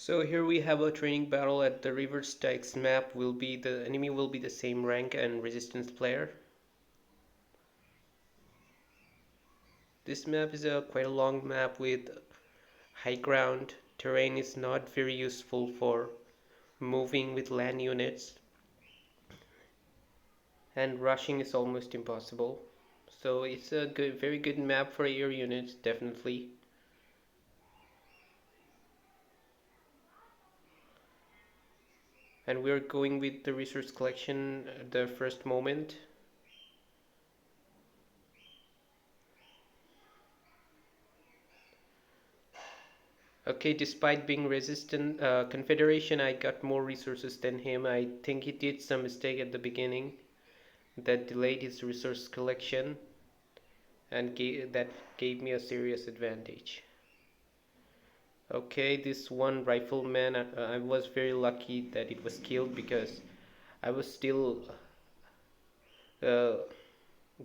So here we have a training battle at the River Styx map. The enemy will be the same rank and resistance player. This map is quite a long map with high ground. Terrain is not very useful for moving with land units, and rushing is almost impossible. So it's a very good map for air units, definitely. And we're going with the resource collection at the first moment. Okay, despite being resistant, Confederation, I got more resources than him. I think he did some mistake at the beginning that delayed his resource collection and that gave me a serious advantage. Okay, this one rifleman, I was very lucky that it was killed because I was still uh,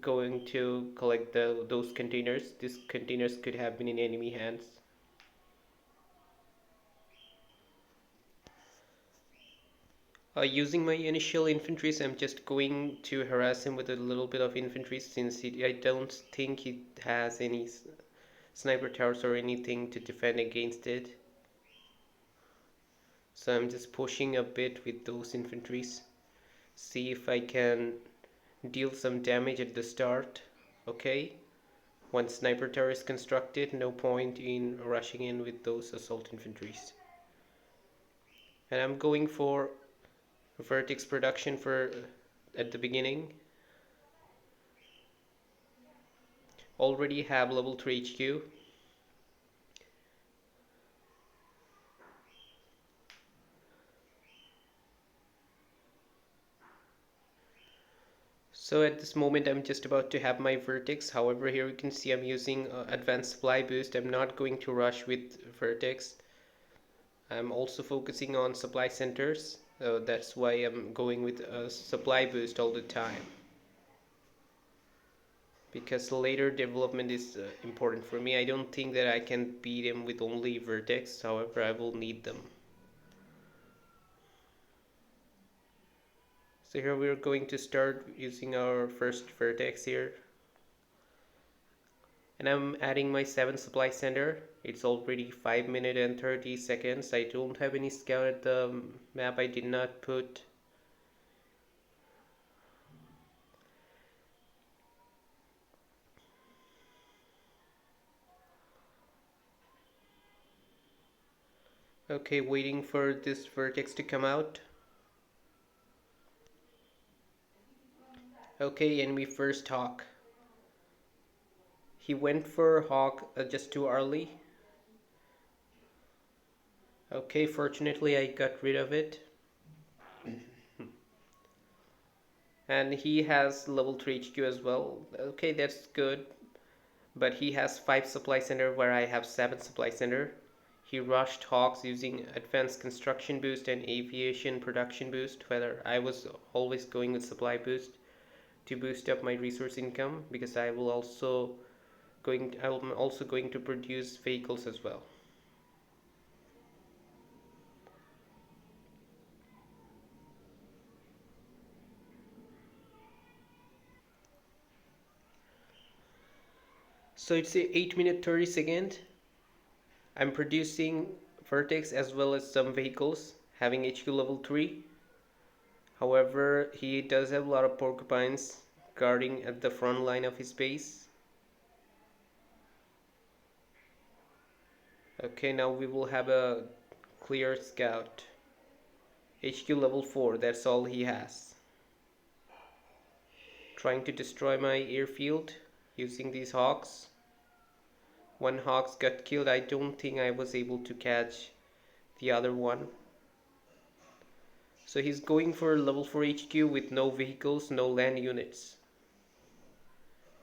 going to collect those containers. These containers could have been in enemy hands. Using my initial infantries, I'm just going to harass him with a little bit of infantry since I don't think he has any sniper towers or anything to defend against it. So I'm just pushing a bit with those infantries. See if I can deal some damage at the start. Okay. Once sniper tower is constructed, no point in rushing in with those assault infantries. And I'm going for vertex production for at the beginning. Already have level 3 HQ. So at this moment I'm just about to have my vertex. However, here you can see I'm using advanced supply boost. I'm not going to rush with vertex. I'm also focusing on supply centers. That's why I'm going with a supply boost all the time. Because later development is important for me. I don't think that I can beat him with only vertex. However, I will need them. So here we're going to start using our first vertex here. And I'm adding my 7th supply center. It's already 5 minutes and 30 seconds. I don't have any scout at the map. I did not put. Okay, waiting for this vertex to come out. Okay, enemy first hawk. He went for hawk just too early. Okay, fortunately I got rid of it. And he has level 3 HQ as well. Okay, that's good. But he has 5 supply center where I have 7 supply center. He rushed hawks using advanced construction boost and aviation production boost, whether I was always going with supply boost to boost up my resource income because I'm also going to produce vehicles as well. So it's a 8 minute 30 second. I'm producing vertex as well as some vehicles having HQ level 3. However, he does have a lot of porcupines guarding at the front line of his base. Okay, now we will have a clear scout. HQ level 4, that's all he has. Trying to destroy my airfield using these hawks. One hawk got killed. I don't think I was able to catch the other one. So he's going for level 4 HQ with no vehicles, no land units.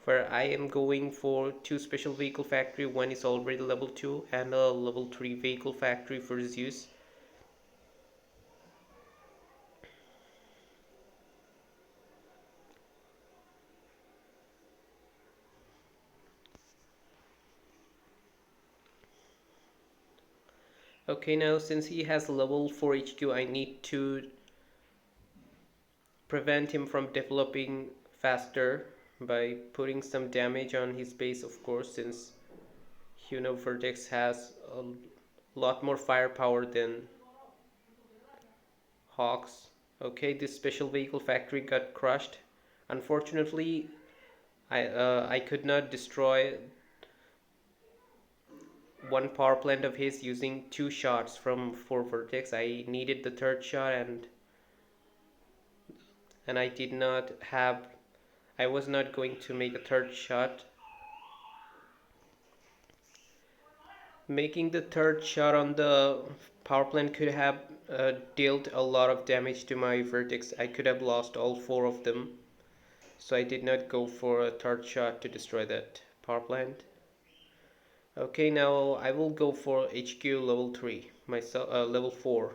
Where I am going for 2 special vehicle factory. One is already level 2 and a level 3 vehicle factory for Zeus. Okay, now since he has level 4 HQ, I need to prevent him from developing faster by putting some damage on his base, of course, since Vertex has a lot more firepower than Hawks. Okay, this special vehicle factory got crushed. Unfortunately, I could not destroy one power plant of his using two shots from four Vertex. I needed the third shot, and I did not have. I was not going to make a third shot. Making the third shot on the power plant could have dealt a lot of damage to my Vertex. I could have lost all four of them. So I did not go for a third shot to destroy that power plant. Okay, now I will go for HQ level 3, myself, level 4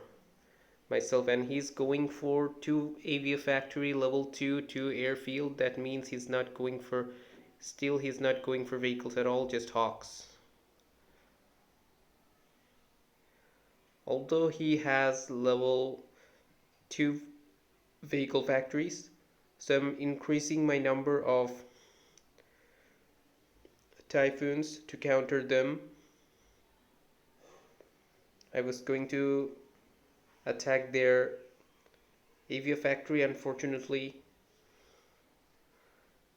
myself, and he's going for 2 avia factory level 2 2 airfield. That means he's not going for vehicles at all, just hawks. Although he has level 2 vehicle factories, so I'm increasing my number of typhoons to counter them. I was going to attack their avia factory, unfortunately.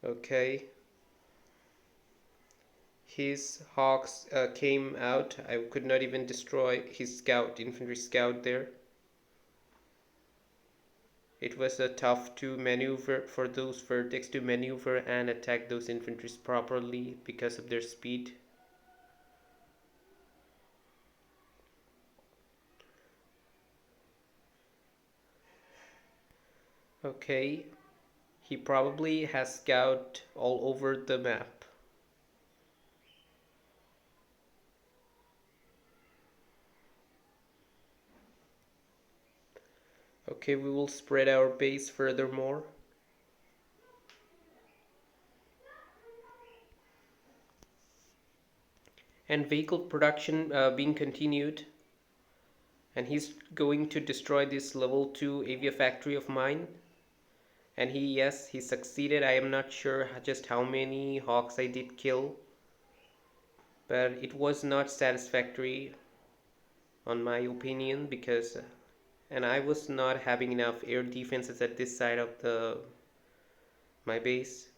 Okay, his hawks came out. I could not even destroy his infantry scout there. It was tough to maneuver for those Vertex to maneuver and attack those infantries properly because of their speed. Okay, he probably has scout all over the map. Okay, we will spread our base furthermore. And vehicle production being continued. And he's going to destroy this level 2 avia factory of mine. And yes, he succeeded. I am not sure just how many hawks I did kill, but it was not satisfactory on my opinion because and I was not having enough air defenses at this side of the my base.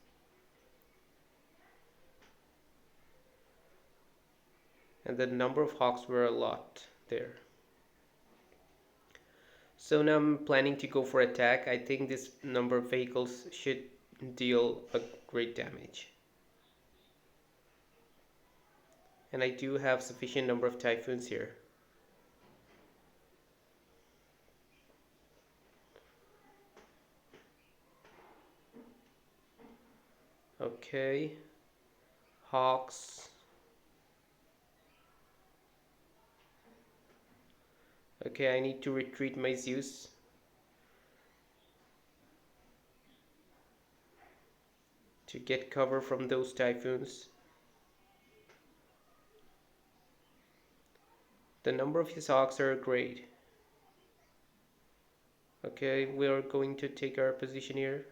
And the number of hawks were a lot there. So now I'm planning to go for attack. I think this number of vehicles should deal a great damage. And I do have sufficient number of typhoons here. Okay. Hawks. Okay, I need to retreat my Zeus. To get cover from those typhoons. The number of his hawks are great. Okay, we are going to take our position here.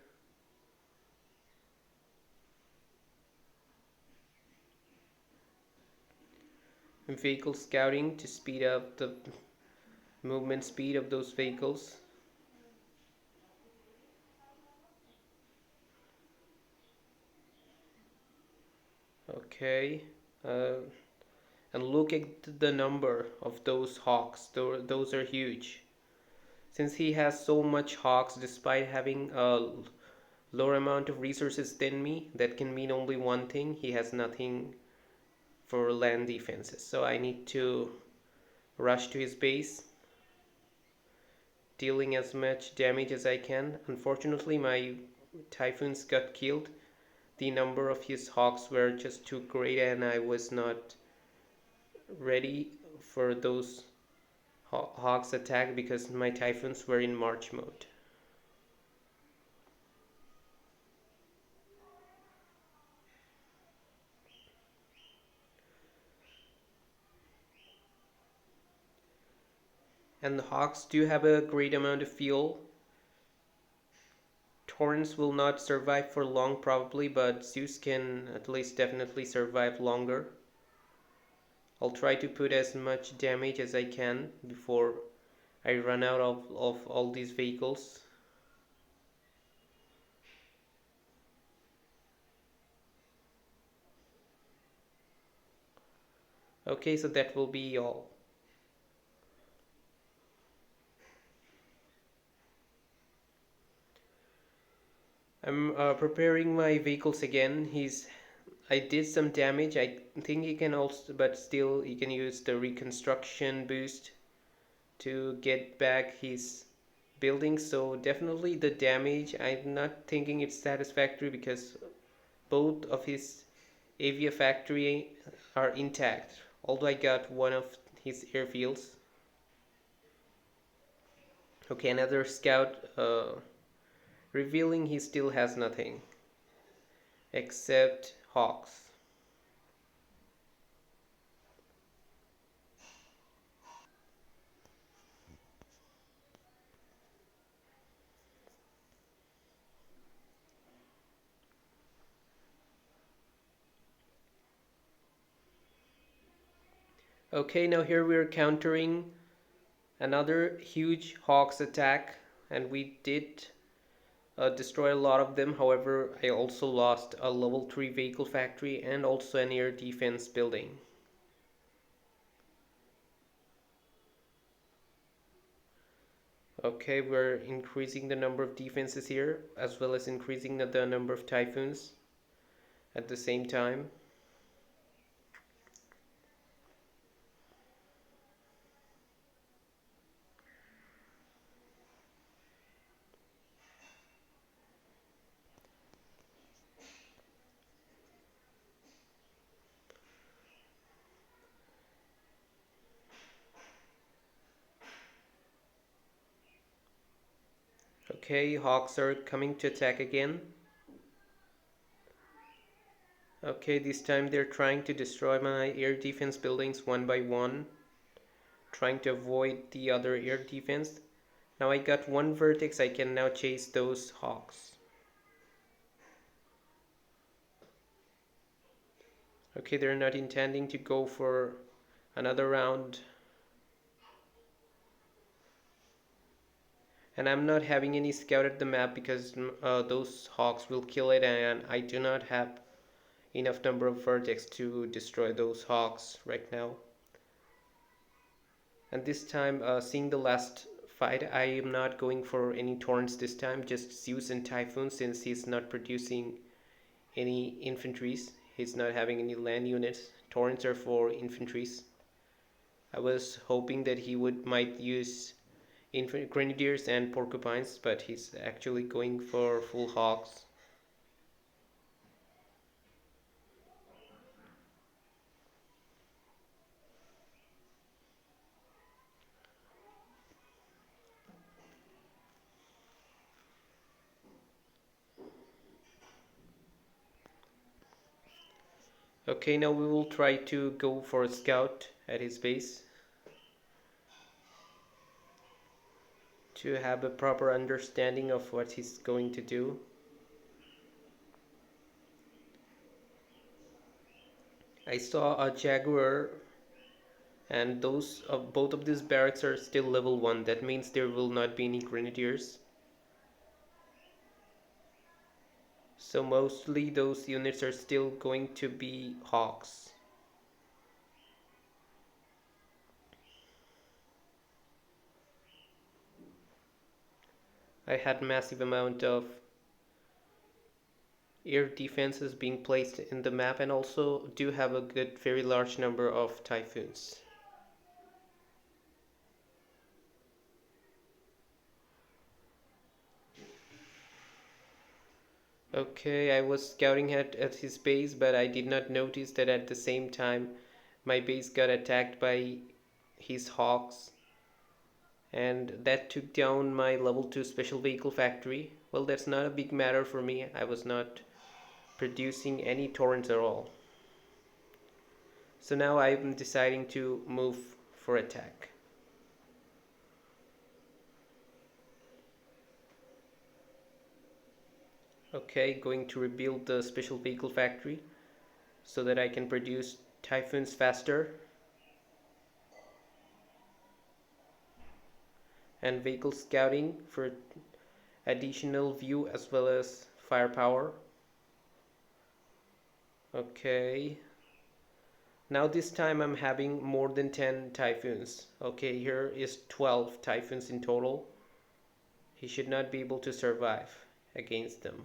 Vehicle scouting to speed up the movement speed of those vehicles. Okay, and look at the number of those hawks. Those are huge. Since he has so much hawks despite having a lower amount of resources than me, that can mean only one thing: he has nothing for land defenses. So I need to rush to his base, dealing as much damage as I can. Unfortunately, my typhoons got killed. The number of his hawks were just too great, and I was not ready for those hawks attack because my typhoons were in march mode. And the Hawks do have a great amount of fuel. Torrents will not survive for long probably, but Zeus can at least definitely survive longer. I'll try to put as much damage as I can before I run out of all these vehicles. Okay, so that will be all. I'm preparing my vehicles again. I did some damage. I think he can also, but still, he can use the reconstruction boost to get back his building. So definitely the damage. I'm not thinking it's satisfactory because both of his Avia factory are intact. Although I got one of his airfields. Okay, another scout revealing he still has nothing except hawks. Okay, now here we're countering another huge hawks attack, and we did destroy a lot of them. However, I also lost a level 3 vehicle factory and also an air defense building. Okay, we're increasing the number of defenses here as well as increasing the number of typhoons at the same time. Okay, hawks are coming to attack again. Okay, this time they're trying to destroy my air defense buildings one by one, trying to avoid the other air defense. Now I got one vertex, I can now chase those hawks. Okay, they're not intending to go for another round. And I'm not having any scout at the map because those hawks will kill it, and I do not have enough number of vertex to destroy those hawks right now. And this time, seeing the last fight, I am not going for any torrents this time, just Zeus and Typhoon, since he's not producing any infantries. He's not having any land units. Torrents are for infantries. I was hoping that he would might use grenadiers and porcupines, but he's actually going for full hawks. Okay, now we will try to go for a scout at his base to have a proper understanding of what he's going to do. I saw a jaguar, and those of both of these barracks are still level 1. That means there will not be any grenadiers. So mostly those units are still going to be hawks. I had massive amount of air defenses being placed in the map, and also do have a good very large number of typhoons. Okay, I was scouting at his base, but I did not notice that at the same time my base got attacked by his hawks, and that took down my level 2 special vehicle factory. Well, that's not a big matter for me. I was not producing any torrents at all. So now I'm deciding to move for attack. Okay, going to rebuild the special vehicle factory so that I can produce Typhoons faster, and vehicle scouting for additional view as well as firepower. Okay, now this time I'm having more than 10 Typhoons. Okay, here is 12 Typhoons in total. He should not be able to survive against them.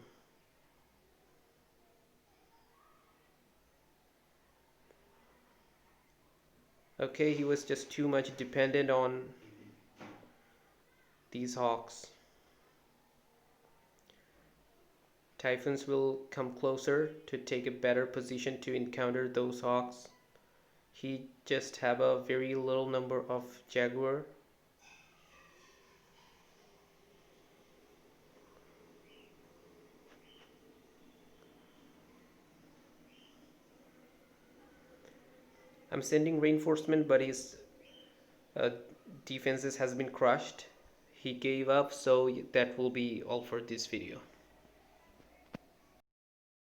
Okay, he was just too much dependent on these hawks. Typhoons will come closer to take a better position to encounter those hawks. He just have a very little number of Jaguar. I'm sending reinforcement, but his uh, defenses has been crushed. He gave up, so that will be all for this video.